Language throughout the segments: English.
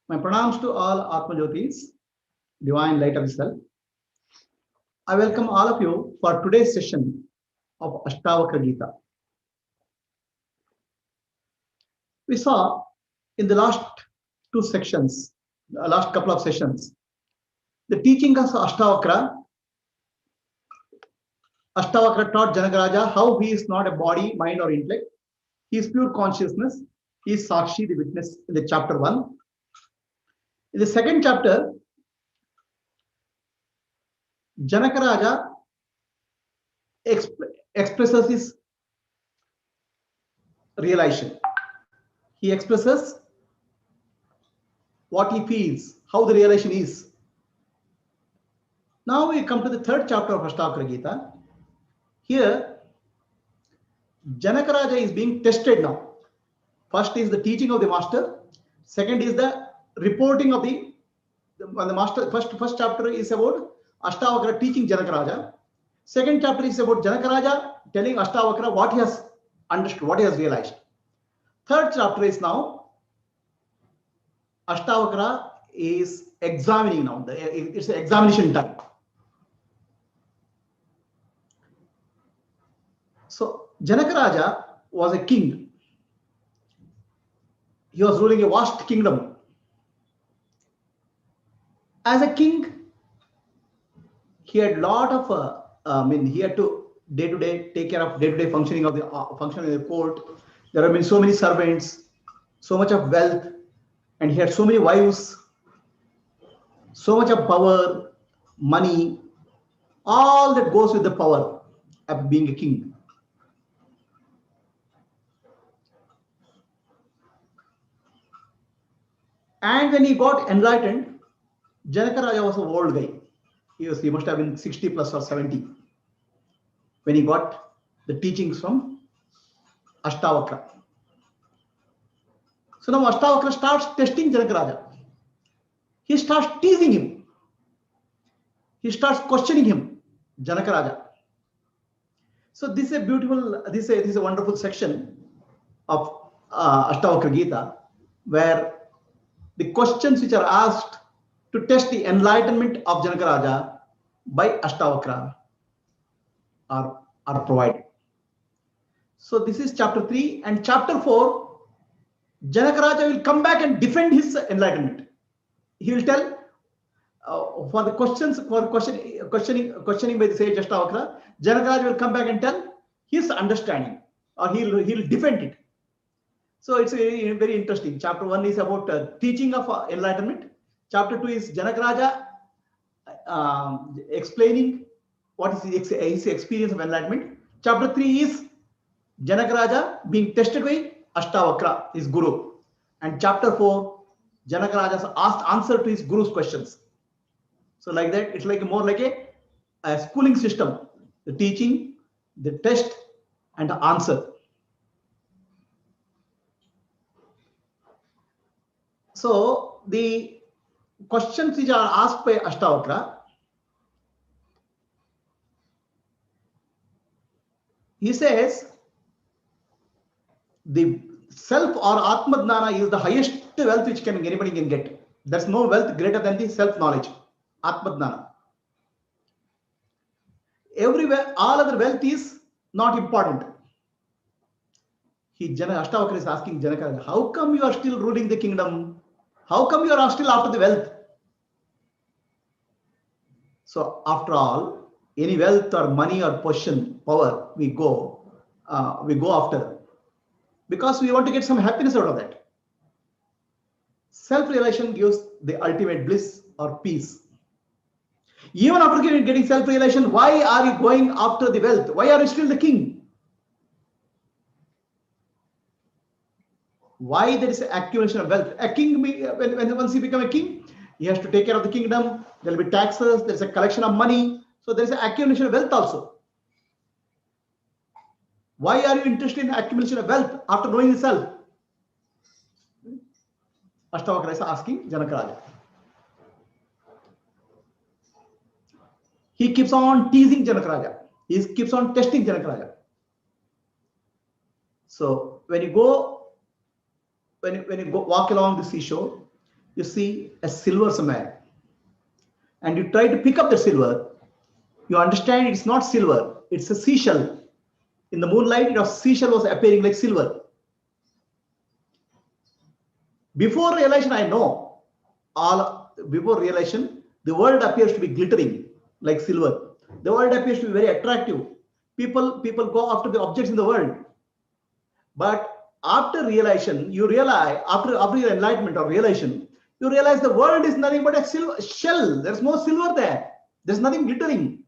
My pranams to all Atma Jyotis, divine light of the self. I welcome all of you for today's session of Ashtavakra Gita. We saw in the last two sections, last couple of sessions, the teaching of Ashtavakra. Ashtavakra taught Janakaraja how he is not a body, mind, or intellect. He is pure consciousness. He is Sakshi, the witness, in the chapter 1. In the second chapter, Janakaraja expresses his realization. He expresses what he feels, how the realization is. Now we come to the third chapter of Ashtavakra Gita. Here, Janakaraja is being tested now. First is the teaching of the master. Second is the reporting of the master. First chapter is about Ashtavakra teaching Janakaraja. Second chapter is about Janakaraja telling Ashtavakra what he has understood, what he has realized. Third chapter is now Ashtavakra is examining now. It's an examination time. So Janakaraja was a king. He was ruling a vast kingdom. As a king, he had a lot of, he had to day-to-day take care of day-to-day functioning of the court. There have been so many servants, so much of wealth, and he had so many wives, so much of power, money, all that goes with the power of being a king. And when he got enlightened, Janakaraja was an old guy. He must have been 60 plus or 70 when he got the teachings from Ashtavakra. So now Ashtavakra starts testing Janakaraja. He starts teasing him. He starts questioning him, Janakaraja. So this is a beautiful, this is a wonderful section of Ashtavakra Gita, where the questions which are asked to test the enlightenment of Janakaraja by Ashtavakra are provided. So this is chapter 3, and chapter 4, Janakaraja will come back and defend his enlightenment. He will tell for the questions, for questioning by the sage Ashtavakra, Janakaraja will come back and tell his understanding, or he'll defend it. So it's a very interesting. Chapter 1 is about teaching of enlightenment. Chapter 2 is Janakaraja explaining what is his experience of enlightenment. Chapter 3 is Janakaraja being tested by Ashtavakra, his guru. And chapter 4, Janakaraja's answer to his guru's questions. So like that, it's like more like a schooling system. The teaching, the test, and the answer. So the questions which are asked by Ashtavakra, he says the self or Atmadnana is the highest wealth which anybody can get. There's no wealth greater than the self-knowledge, Atmadnana. Everywhere, all other wealth is not important. Ashtavakra is asking Janakaraja, how come you are still ruling the kingdom? How come you are still after the wealth? So after all, any wealth or money or position, power, we go after, because we want to get some happiness out of that. Self-realization gives the ultimate bliss or peace. Even after getting self-realization, why are you going after the wealth? Why are you still the king? Why there is an accumulation of wealth? A king, once he becomes a king, he has to take care of the kingdom. There will be taxes. There is a collection of money. So there is an accumulation of wealth also. Why are you interested in accumulation of wealth after knowing yourself? Ashtavakra is asking Janakaraja. He keeps on teasing Janakaraja. He keeps on testing Janakaraja. So when you go, when you go walk along the seashore, you see a silver somewhere, and you try to pick up the silver. You understand it's not silver; it's a seashell. In the moonlight, your seashell was appearing like silver. Before realization, I know all. Before realization, the world appears to be glittering like silver. The world appears to be very attractive. People go after the objects in the world. But after realization, you realize, after your enlightenment or realization, you realize the world is nothing but a silver shell. There's no silver there. There's nothing glittering.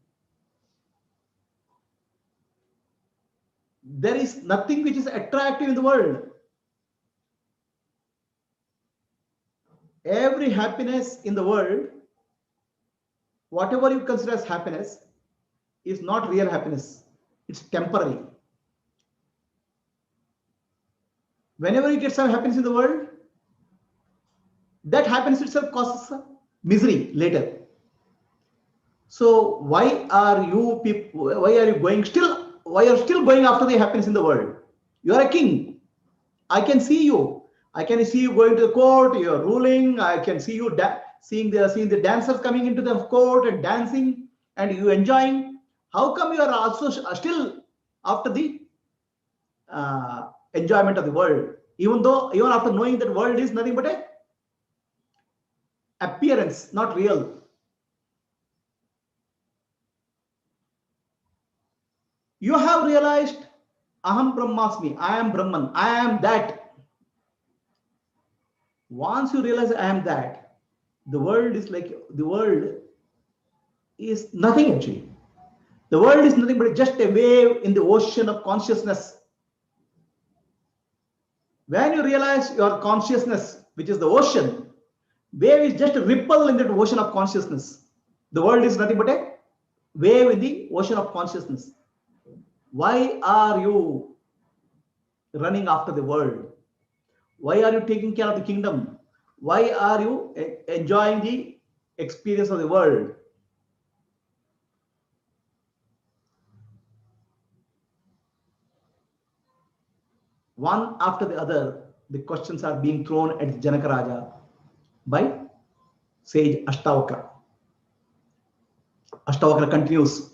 There is nothing which is attractive in the world. Every happiness in the world, whatever you consider as happiness, is not real happiness. It's temporary. Whenever you get some happiness in the world, that happiness itself causes misery later. So why are you people? Why are you going still? Why are you still going after the happiness in the world? You are a king. I can see you. I can see you going to the court. You are ruling. I can see you seeing the dancers coming into the court and dancing, and you enjoying. How come you are also still after the enjoyment of the world? Even after knowing that world is nothing but a appearance, not real. You have realized Aham Brahmasmi, I am Brahman, I am that. Once you realize I am that, the world is nothing actually. The world is nothing but just a wave in the ocean of consciousness. When you realize your consciousness, which is the ocean, wave is just a ripple in that ocean of consciousness. The world is nothing but a wave in the ocean of consciousness. Why are you running after the world? Why are you taking care of the kingdom? Why are you enjoying the experience of the world? One after the other, the questions are being thrown at Janaka Raja by sage Ashtavakra. Ashtavakra continues.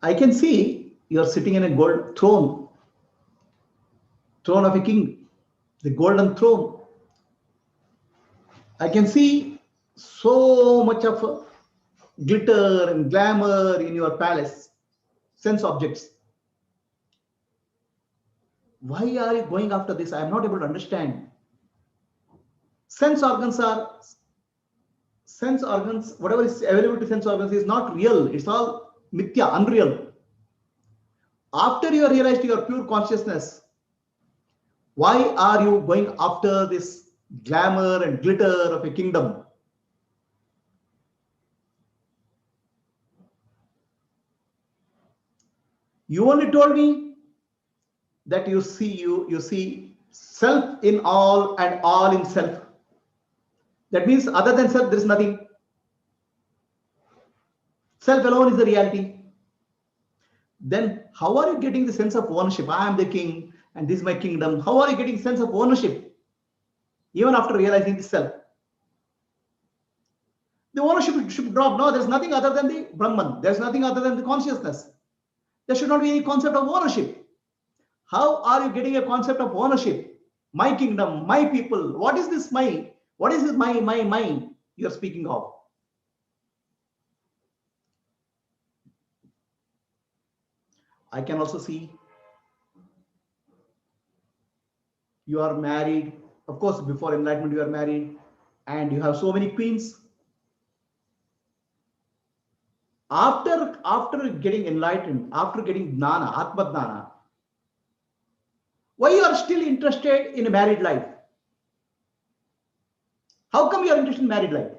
I can see you are sitting in a gold throne of a king, the golden throne. I can see so much of glitter and glamour in your palace, sense objects. Why are you going after this? I am not able to understand. Sense organs, whatever is available to sense organs is not real. It's all mithya, unreal. After you realized your pure consciousness, why are you going after this glamour and glitter of a kingdom? You only told me that you see self in all and all in self. That means other than self, there is nothing. Self alone is the reality. Then how are you getting the sense of ownership? I am the king and this is my kingdom. How are you getting sense of ownership? Even after realizing the self. The ownership should drop. No, there's nothing other than the Brahman. There's nothing other than the consciousness. There should not be any concept of ownership. How are you getting a concept of ownership? My kingdom, my people. What is this my? What is this my you're speaking of? I can also see you are married. Of course, before enlightenment, you are married and you have so many queens. After getting enlightened, after getting Gnana, Atma Gnana, why you are still interested in a married life? How come you are interested in married life?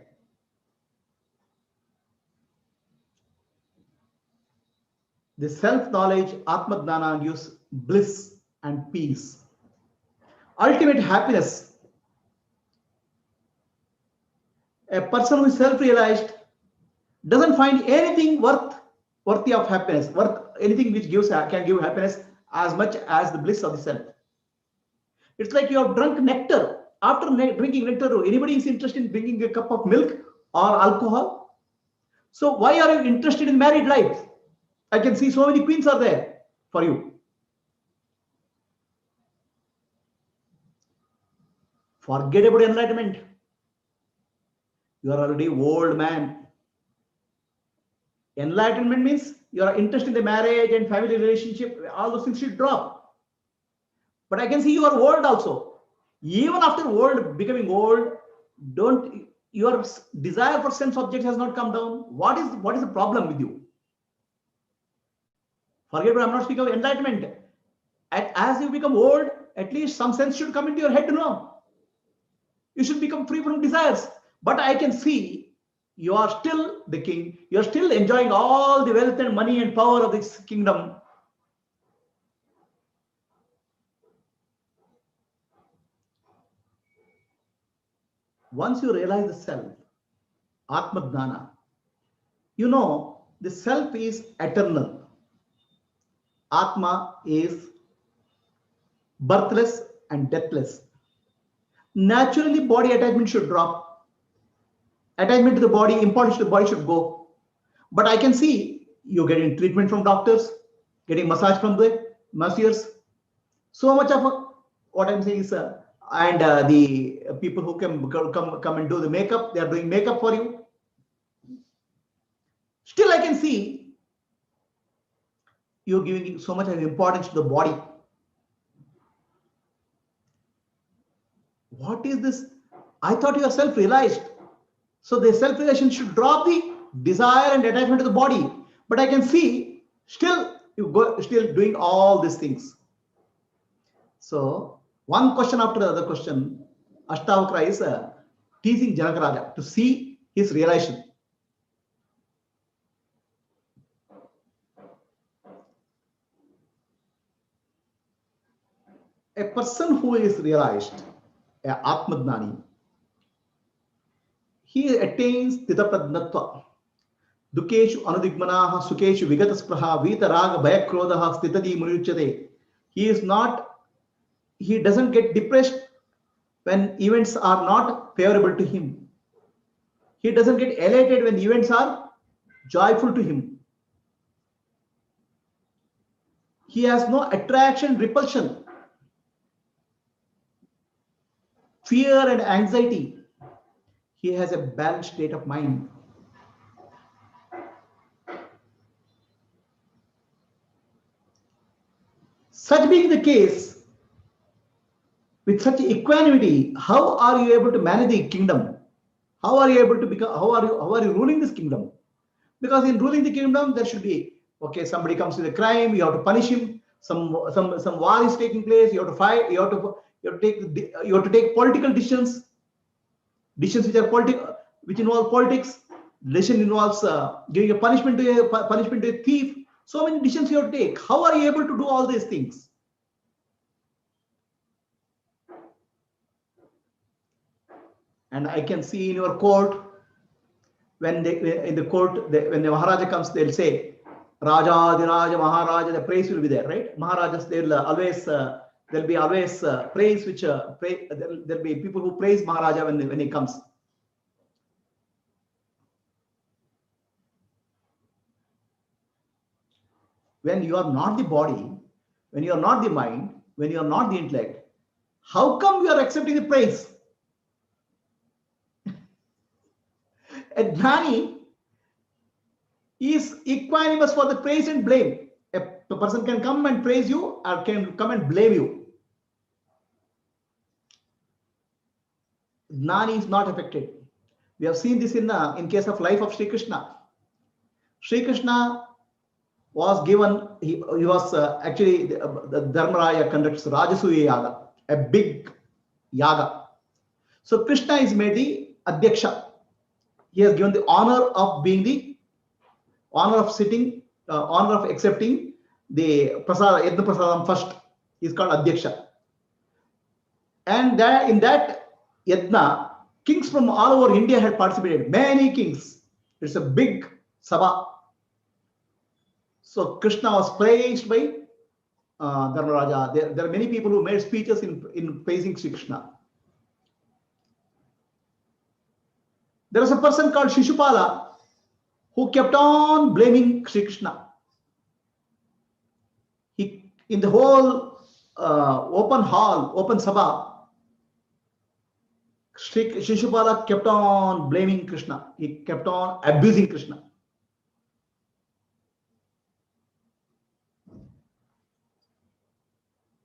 The self-knowledge, Atma Gnana, gives bliss and peace. Ultimate happiness. A person who is self-realized doesn't find anything worth worthy of happiness, worth anything which gives can give happiness as much as the bliss of the self. It's like you have drunk nectar. After drinking nectar, anybody is interested in drinking a cup of milk or alcohol? So why are you interested in married life? I can see so many queens are there for you. Forget about enlightenment. You are already old man. Enlightenment means you are interested in the marriage and family relationship. All those things should drop. But I can see you are old also. Even after old, becoming old, don't your desire for sense objects has not come down. What is the problem with you? Forget, I'm not speaking of enlightenment. As you become old, at least some sense should come into your head to know. You should become free from desires. But I can see you are still the king. You are still enjoying all the wealth and money and power of this kingdom. Once you realize the self, Atma-Dhyana, you know the self is eternal. Atma is birthless and deathless. Naturally, body attachment should drop. Attachment to the body, importance to the body should go. But I can see you getting treatment from doctors, getting massage from the masseurs. So much of what I'm saying is, and the people who come and do the makeup, they are doing makeup for you. Still, I can see you're giving so much importance to the body. What is this? I thought you are self-realized. So the self-realization should drop the desire and attachment to the body. But I can see still still doing all these things. So one question after the other question, Ashtavakra is teasing Janakaraja to see his realization. A person who is realized, a Atma-Dhyani, he attains Titapradnatva. Dukeshu anudigmanaha sukeshu vigataspраha vitaraga bhayakrodha stitati munuchyate. He doesn't get depressed when events are not favorable to him. He doesn't get elated when events are joyful to him. He has no attraction, repulsion, fear and anxiety. He has a balanced state of mind. Such being the case, with such equanimity, how are you able to manage the kingdom? How are you able to become? How are you ruling this kingdom? Because in ruling the kingdom, there should be, okay, somebody comes with a crime, you have to punish him. Some war is taking place, you have to fight. You have to take political decisions which are which involve politics. Decision involves giving a punishment to a thief. So many decisions you have to take. How are you able to do all these things? And I can see in your court, when when the Maharaja comes, they'll say, Raja, Adiraja, Maharaja, the praise will be there, right? Maharajas, they'll always, there'll be always praise, which there'll be people who praise Maharaja when he comes. When you are not the body, when you are not the mind, when you are not the intellect, how come you are accepting the praise? A Jnani is equanimous for the praise and blame. A person can come and praise you or can come and blame you. Jnani is not affected. We have seen this in case of life of Sri Krishna. Sri Krishna was given, he was actually the Dharmaraya conducts Rajasuya Yaga, a big yaga. So Krishna is made the Adhyaksha. He has given the honor of being the honor of sitting, honor of accepting the Prasada, Yajna Prasadam first. He is called Adhyaksha. And in that Yajna, kings from all over India had participated. Many kings. It's a big sabha. So Krishna was praised by Dharmaraja. There are many people who made speeches in praising Sri Krishna. There was a person called Shishupala who kept on blaming Sri Krishna. He, in the whole open hall, open sabha, Shishupala kept on blaming Krishna. He kept on abusing Krishna.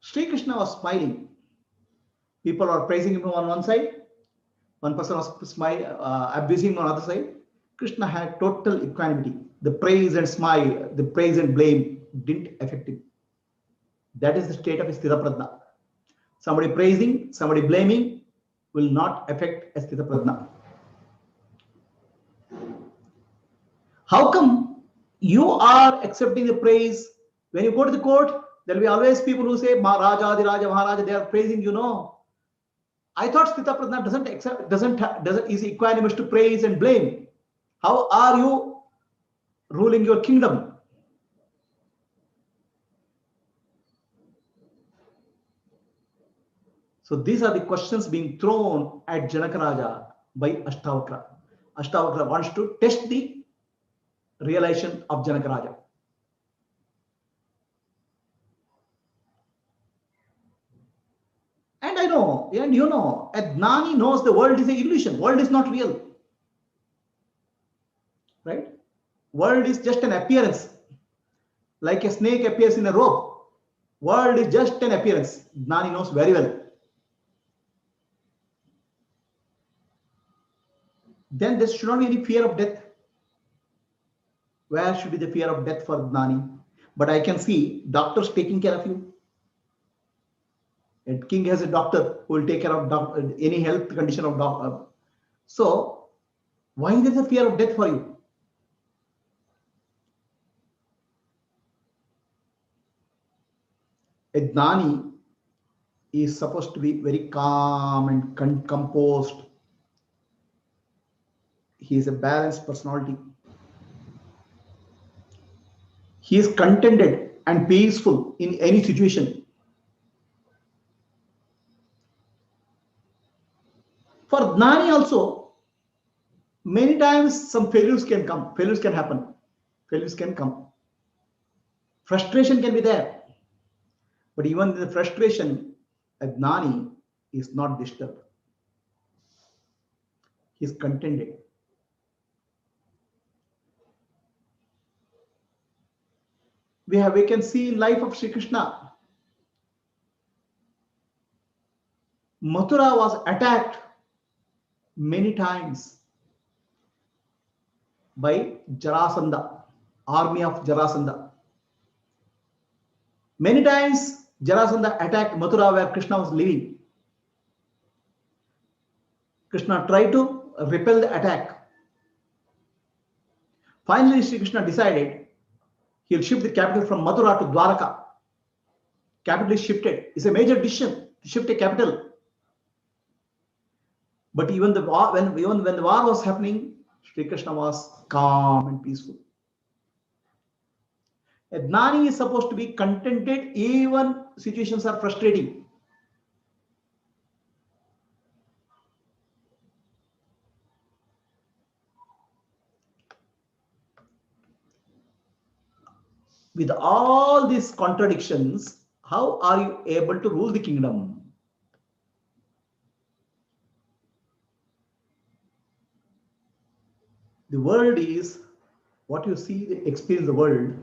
Sri Krishna was smiling. People are praising him on one side. One person was abusing him on the other side. Krishna had total equanimity. The praise and smile, the praise and blame didn't affect him. That is the state of Sthita Prajna. Somebody praising, somebody blaming will not affect Sthita Prajna. How come you are accepting the praise? When you go to the court, there will be always people who say, Maharaja, Adiraja, Maharaja, they are praising you. No. I thought Sthita Prajna is equanimous to praise and blame. How are you ruling your kingdom? So these are the questions being thrown at Janaka Raja by Ashtavakra. Ashtavakra wants to test the realization of Janaka Raja. And I know, and you know, a Gnani knows the world is an illusion. World is not real. Right? World is just an appearance. Like a snake appears in a rope. World is just an appearance. Gnani knows very well. Then there should not be any fear of death. Where should be the fear of death for Gnani? But I can see doctors taking care of you. And king has a doctor who will take care of any health condition of doctor. So why is there a fear of death for you? A Gnani is supposed to be very calm and composed. He is a balanced personality. He is contented and peaceful in any situation. For Gnani also, many times some failures can come. Failures can happen. Failures can come. Frustration can be there. But even in the frustration, a Gnani is not disturbed. He is contented. We can see in life of Sri Krishna, Mathura was attacked many times by Jarasandha, army of Jarasandha. Many times Jarasandha attacked Mathura where Krishna was living. Krishna tried to repel the attack. Finally, Sri Krishna decided he'll shift the capital from Mathura to Dwaraka. Capital is shifted. It's a major decision to shift a capital. But even when the war was happening, Sri Krishna was calm and peaceful. A Gnani is supposed to be contented even situations are frustrating. With all these contradictions, how are you able to rule the kingdom? The world is what you see, experience the world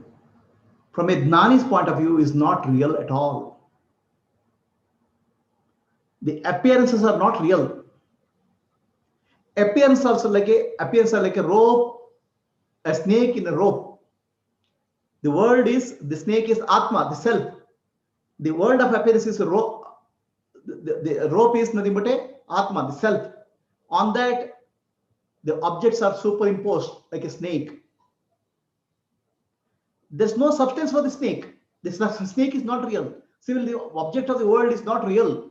from a Gnani's point of view is not real at all. The appearances are not real. Appearances are like a rope, a snake in a rope. The snake is Atma, the self. The world of appearance is a rope. The rope is nothing but a Atma, the self. On that, the objects are superimposed like a snake. There's no substance for the snake. The snake is not real. Still, the object of the world is not real.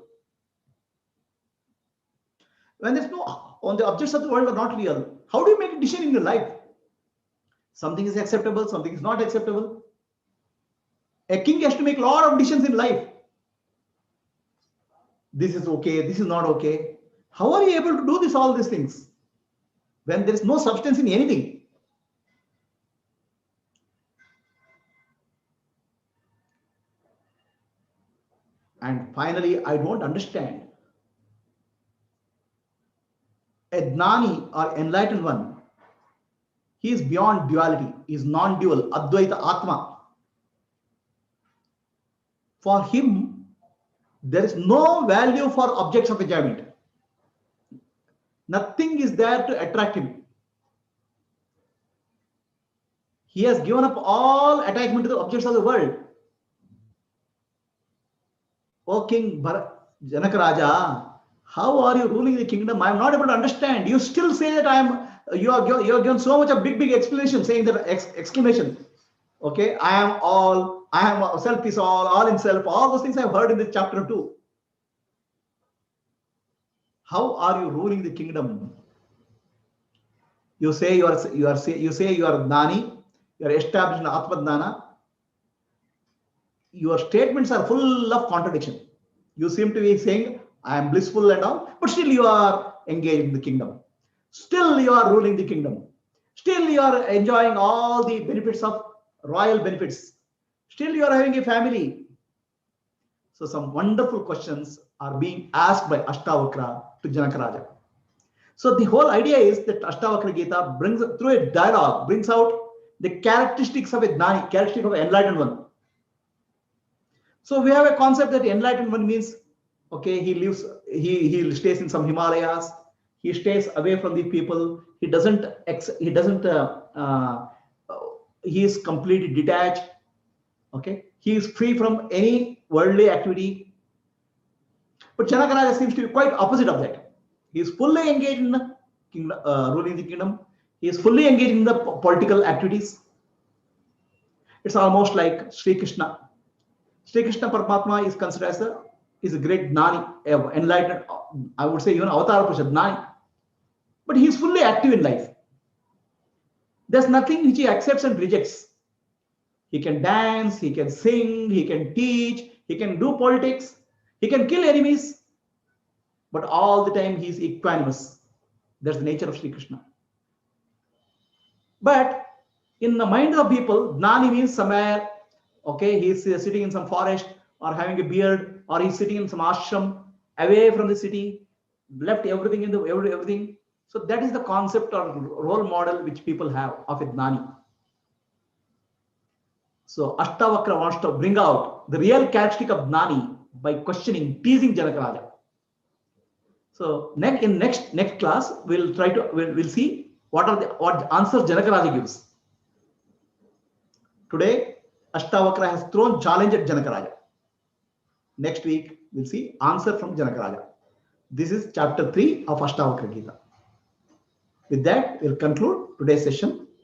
When the objects of the world are not real, how do you make a decision in your life? Something is acceptable, something is not acceptable. A king has to make a lot of decisions in life. This is okay, this is not okay. How are you able to do this, all these things, when there is no substance in anything? And finally, I don't understand. A Gnani or enlightened one, he is beyond duality, he is non-dual, Advaita Atma. For him, there is no value for objects of enjoyment. Nothing is there to attract him. He has given up all attachment to the objects of the world. O King Janaka Raja, how are you ruling the kingdom? I am not able to understand. You still say that I am. You are given so much a big explanation, saying that exclamation. Okay, I am all. I am self is all in self. All those things I have heard in this chapter 2. How are you ruling the kingdom? You say you are Gnani. You are established in Atmadnana. Your statements are full of contradiction. You seem to be saying, I am blissful and all, but still you are engaged in the kingdom. Still you are ruling the kingdom. Still you are enjoying all the benefits of royal benefits. Still you are having a family. So some wonderful questions are being asked by Ashtavakra to Janaka Raja. So the whole idea is that Ashtavakra Gita brings, through a dialogue, brings out the characteristics of a Gnani, characteristic of an enlightened one. So we have a concept that enlightened one means, okay, he lives, he stays in some Himalayas, he stays away from the people, he is completely detached, okay, he is free from any worldly activity. But Janaka Raja seems to be quite opposite of that. He is fully engaged in the kingdom, ruling the kingdom. He is fully engaged in the political activities. It's almost like Sri Krishna. Sri Krishna Paramatma is considered as a great Gnani, enlightened, I would say even Avatar Purush, Gnani. But he is fully active in life. There's nothing which he accepts and rejects. He can dance, he can sing, he can teach, he can do politics, he can kill enemies, but all the time he is equanimous. That's the nature of Sri Krishna. But in the mind of people, Gnani means somewhere, okay, he's sitting in some forest or having a beard, or he's sitting in some ashram away from the city, left everything in the everything. So that is the concept or role model which people have of a Gnani. So Ashtavakra wants to bring out the real characteristic of Gnani by questioning, teasing Janaka Raja. So in next class we'll see what answers Janaka Raja gives. Today Ashtavakra has thrown challenge at Janaka Raja. Next week we'll see answer from Janaka Raja. This is chapter 3 of Ashtavakra Gita. With that, we'll conclude today's session.